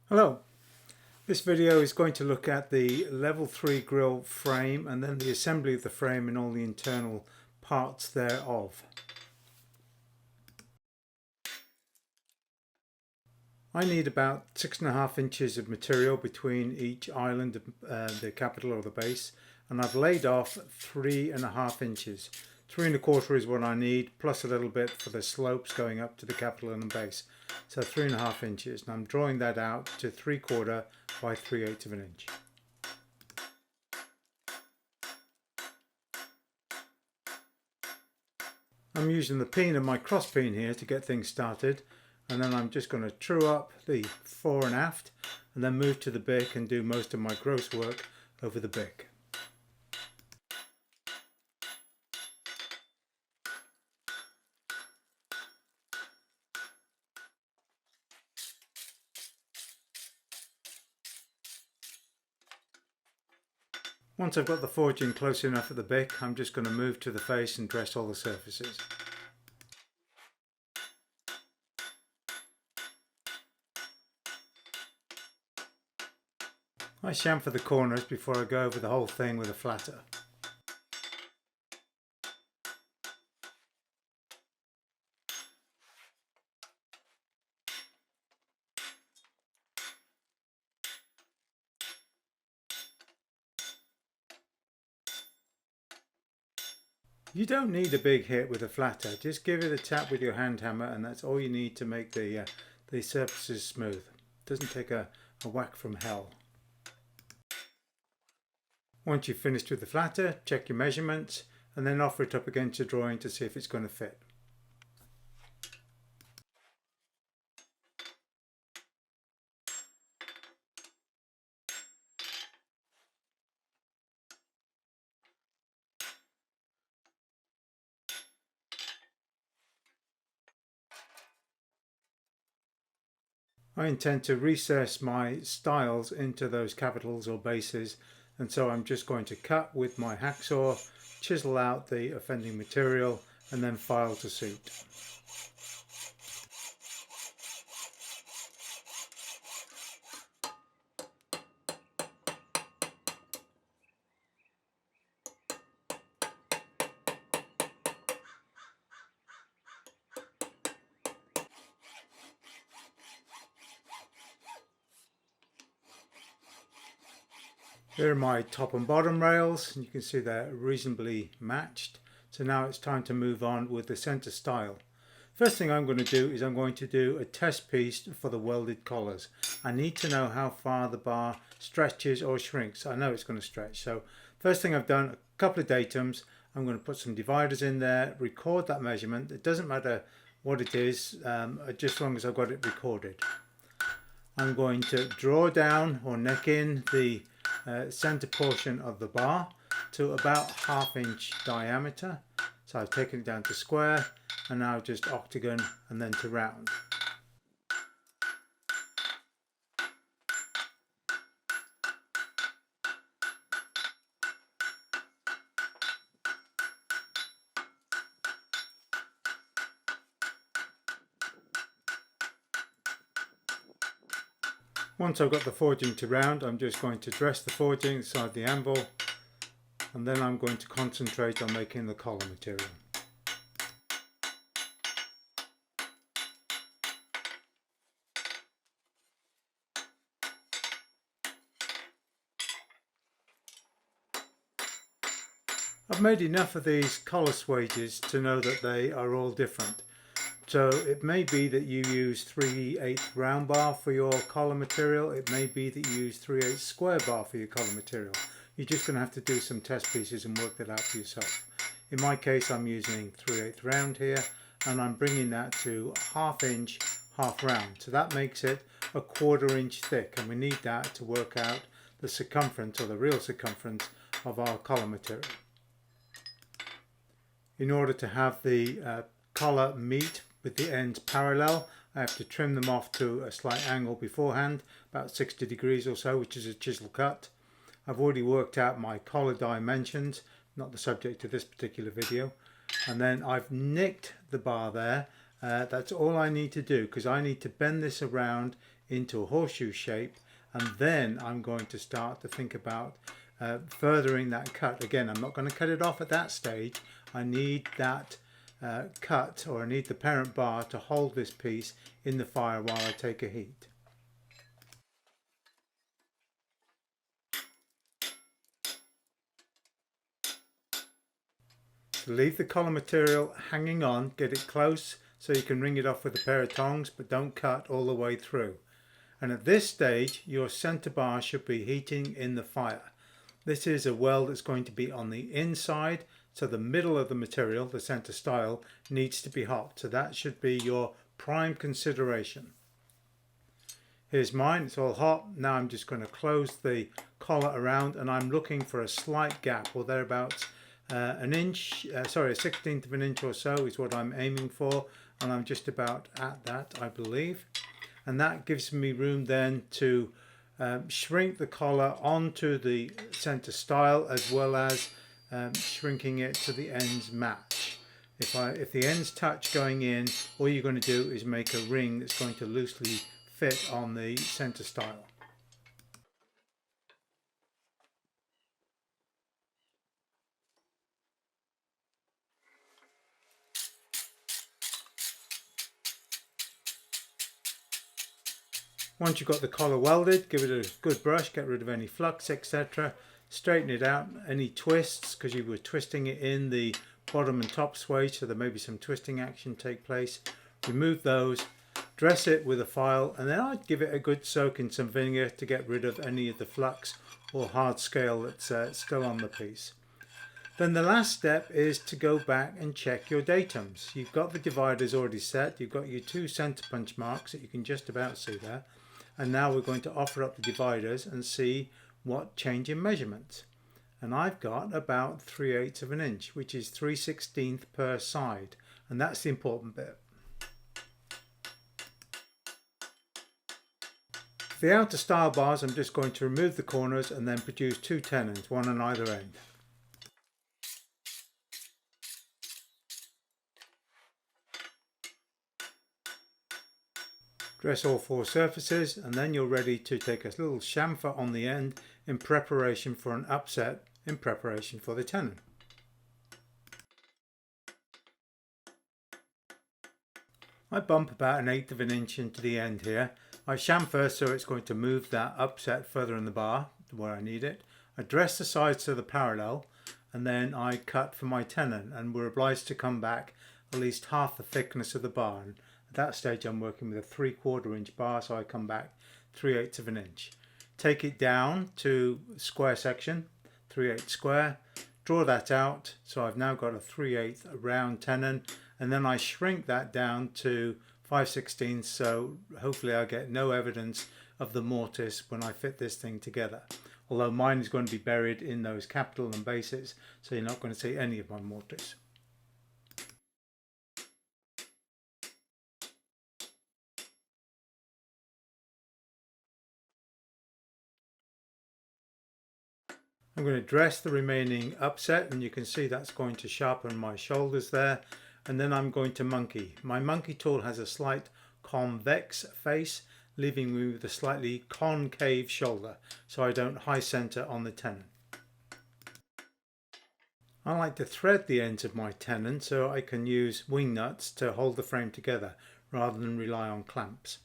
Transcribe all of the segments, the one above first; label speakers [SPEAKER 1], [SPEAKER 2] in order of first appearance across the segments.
[SPEAKER 1] Hello, this video is going to look at the level 3 grill frame and then the assembly of the frame and all the internal parts thereof. I need about 6.5 inches of material between each island, the capital or the base, and I've laid off 3.5 inches. 3.25 is what I need, plus a little bit for the slopes going up to the capital and the base. So 3.5 inches, and I'm drawing that out to 3/4 by 3/8 of an inch. I'm using the peen and my cross peen here to get things started, and then I'm just going to true up the fore and aft and then move to the bick and do most of my gross work over the bick. Once I've got the forging close enough at the bick, I'm just going to move to the face and dress all the surfaces. I chamfer the corners before I go over the whole thing with a flatter. You don't need a big hit with a flatter, just give it a tap with your hand hammer and that's all you need to make the surfaces smooth. It doesn't take a whack from hell. Once you've finished with the flatter, check your measurements and then offer it up against your drawing to see if it's going to fit. I intend to recess my stiles into those capitals or bases, and so I'm just going to cut with my hacksaw, chisel out the offending material and then file to suit. Here are my top and bottom rails, and you can see they're reasonably matched. So now it's time to move on with the center stile. First thing I'm going to do is I'm going to do a test piece for the welded collars. I need to know how far the bar stretches or shrinks. I know it's going to stretch. So first thing I've done, a couple of datums. I'm going to put some dividers in there, record that measurement. It doesn't matter what it is, just as long as I've got it recorded. I'm going to draw down or neck in the center portion of the bar to about 1/2 inch diameter. So I've taken it down to square and now just octagon and then to round. Once I've got the forging to round, I'm just going to dress the forging inside the anvil, and then I'm going to concentrate on making the collar material. I've made enough of these collar swages to know that they are all different. So it may be that you use 3/8 round bar for your collar material. It may be that you use 3/8 square bar for your collar material. You're just going to have to do some test pieces and work that out for yourself. In my case, I'm using 3/8 round here, and I'm bringing that to 1/2 inch, half round. So that makes it a 1/4 inch thick, and we need that to work out the circumference or the real circumference of our collar material. In order to have the collar meet with the ends parallel, I have to trim them off to a slight angle beforehand, about 60 degrees or so, which is a chisel cut. I've already worked out my collar dimensions, not the subject of this particular video, and then I've nicked the bar there. That's all I need to do, because I need to bend this around into a horseshoe shape, and then I'm going to start to think about furthering that cut. Again, I'm not going to cut it off at that stage. I need that cut, or I need the parent bar to hold this piece in the fire while I take a heat. So leave the collar material hanging on, get it close so you can wring it off with a pair of tongs, but don't cut all the way through. And at this stage your center bar should be heating in the fire. This is a weld that's going to be on the inside, so the middle of the material, the center stile, needs to be hot. So that should be your prime consideration. Here's mine, it's all hot. Now I'm just going to close the collar around, and I'm looking for a slight gap, or thereabouts an inch, a 1/16 of an inch or so is what I'm aiming for, and I'm just about at that, I believe. And that gives me room then to shrink the collar onto the center stile, as well as shrinking it to the ends match. If the ends touch going in, all you're going to do is make a ring that's going to loosely fit on the center stile. Once you've got the collar welded, give it a good brush, get rid of any flux, etc. Straighten it out, any twists, because you were twisting it in the bottom and top sway, so there may be some twisting action take place. Remove those, dress it with a file, and then I'd give it a good soak in some vinegar to get rid of any of the flux or hard scale that's still on the piece. Then the last step is to go back and check your datums. You've got the dividers already set, you've got your two center punch marks that you can just about see there. And now we're going to offer up the dividers and see what change in measurements. And I've got about 3/8 of an inch, which is 3/16 per side. And that's the important bit. For the outer stile bars, I'm just going to remove the corners and then produce two tenons, one on either end. Dress all four surfaces, and then you're ready to take a little chamfer on the end in preparation for an upset, in preparation for the tenon. I bump about 1/8 of an inch into the end here. I chamfer so it's going to move that upset further in the bar where I need it. I dress the sides to the parallel, and then I cut for my tenon, and we're obliged to come back at least half the thickness of the bar. And at that stage I'm working with a 3/4 inch bar, so I come back 3/8 of an inch. Take it down to square section, 3/8 square, draw that out, so I've now got a 3/8 round tenon, and then I shrink that down to 5/16, so hopefully I'll get no evidence of the mortise when I fit this thing together. Although mine is going to be buried in those capital and bases, so you're not going to see any of my mortise. I'm going to dress the remaining upset, and you can see that's going to sharpen my shoulders there, and then I'm going to monkey. My monkey tool has a slight convex face, leaving me with a slightly concave shoulder, so I don't high center on the tenon. I like to thread the ends of my tenon so I can use wing nuts to hold the frame together rather than rely on clamps.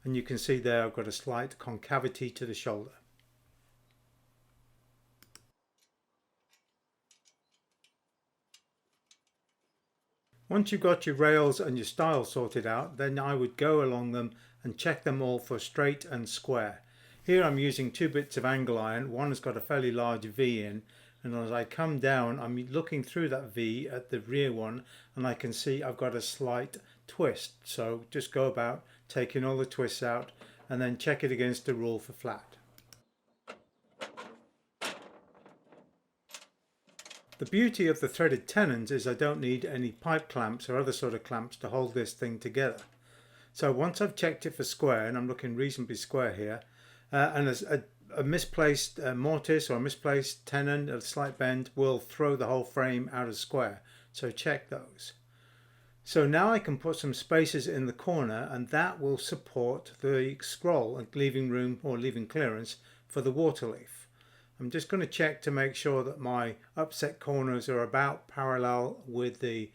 [SPEAKER 1] And you can see there I've got a slight concavity to the shoulder. Once you've got your rails and your stile sorted out, then I would go along them and check them all for straight and square. Here I'm using 2 bits of angle iron. One has got a fairly large V in, and as I come down I'm looking through that V at the rear one, and I can see I've got a slight twist. So just go about taking all the twists out and then check it against the rule for flat. The beauty of the threaded tenons is I don't need any pipe clamps or other sort of clamps to hold this thing together. So once I've checked it for square, and I'm looking reasonably square here, and as a misplaced mortise or a misplaced tenon, a slight bend will throw the whole frame out of square. So check those. So now I can put some spaces in the corner, and that will support the scroll and leaving room or leaving clearance for the water leaf. I'm just going to check to make sure that my upset corners are about parallel with the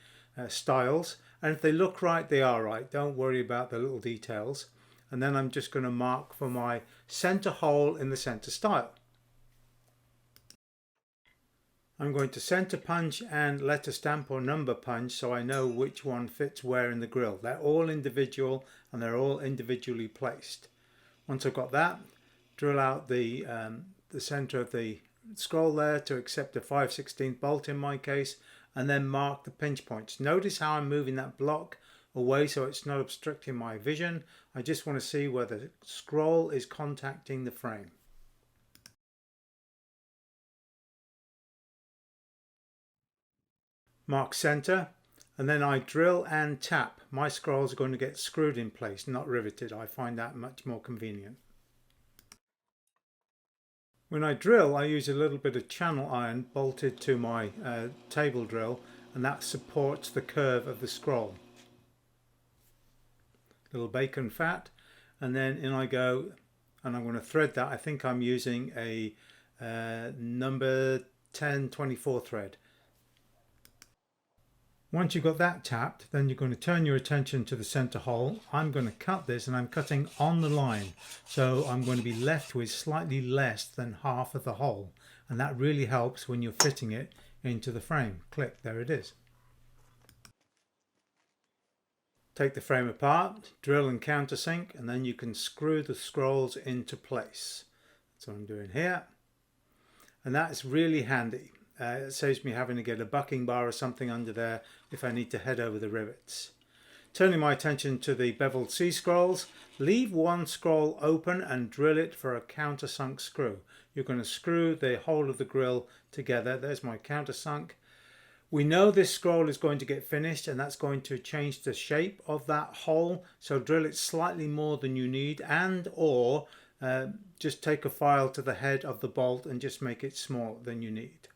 [SPEAKER 1] stiles, and if they look right, they are right. Don't worry about the little details. And then I'm just going to mark for my center hole in the center stile. I'm going to center punch and letter stamp or number punch so I know which one fits where in the grill. They're all individual and they're all individually placed. Once I've got that, drill out the center of the scroll there to accept a 5/16 bolt in my case, and then mark the pinch points. Notice how I'm moving that block away so it's not obstructing my vision. I just want to see where the scroll is contacting the frame. Mark center, and then I drill and tap. My scrolls are going to get screwed in place, not riveted. I find that much more convenient. When I drill, I use a little bit of channel iron bolted to my table drill, and that supports the curve of the scroll. Little bacon fat, and then in I go, and I'm going to thread that. I think I'm using a number 1024 thread. Once you've got that tapped, then you're going to turn your attention to the center hole. I'm going to cut this, and I'm cutting on the line, so I'm going to be left with slightly less than half of the hole, and that really helps when you're fitting it into the frame. Click, there it is. Take the frame apart, drill and countersink, and then you can screw the scrolls into place. That's what I'm doing here, and that's really handy. It saves me having to get a bucking bar or something under there if I need to head over the rivets. Turning my attention to the beveled C scrolls, leave one scroll open and drill it for a countersunk screw. You're going to screw the whole of the grill together. There's my countersunk. We know this scroll is going to get finished, and that's going to change the shape of that hole, so drill it slightly more than you need, and or just take a file to the head of the bolt and just make it smaller than you need.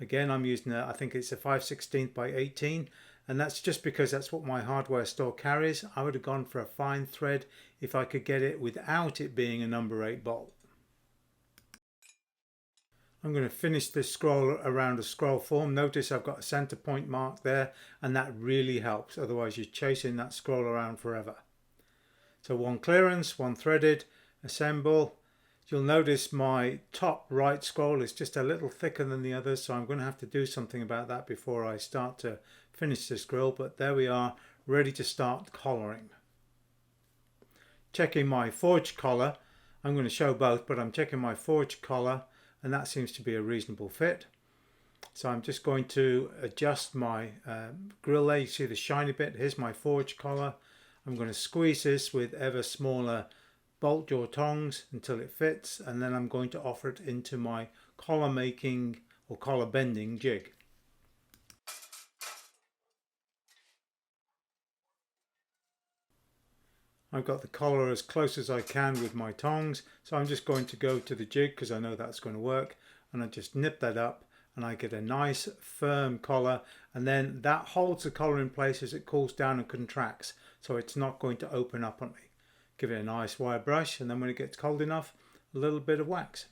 [SPEAKER 1] Again, I'm using I think it's a 5/16 by 18, and that's just because that's what my hardware store carries. I would have gone for a fine thread if I could get it without it being a number 8 bolt. I'm going to finish this scroll around a scroll form. Notice I've got a center point mark there, and that really helps. Otherwise you're chasing that scroll around forever. So one clearance, one threaded, assemble. You'll notice my top right scroll is just a little thicker than the others, so I'm going to have to do something about that before I start to finish this grill, but there we are, ready to start collaring. Checking my forged collar. I'm going to show both, but I'm checking my forged collar, and that seems to be a reasonable fit. So I'm just going to adjust my grill there. You see the shiny bit. Here's my forged collar. I'm going to squeeze this with ever smaller bolt jaw tongs until it fits, and then I'm going to offer it into my collar making or collar bending jig. I've got the collar as close as I can with my tongs, so I'm just going to go to the jig because I know that's going to work, and I just nip that up and I get a nice firm collar, and then that holds the collar in place as it cools down and contracts, so it's not going to open up on me. Give it a nice wire brush, and then when it gets cold enough, a little bit of wax.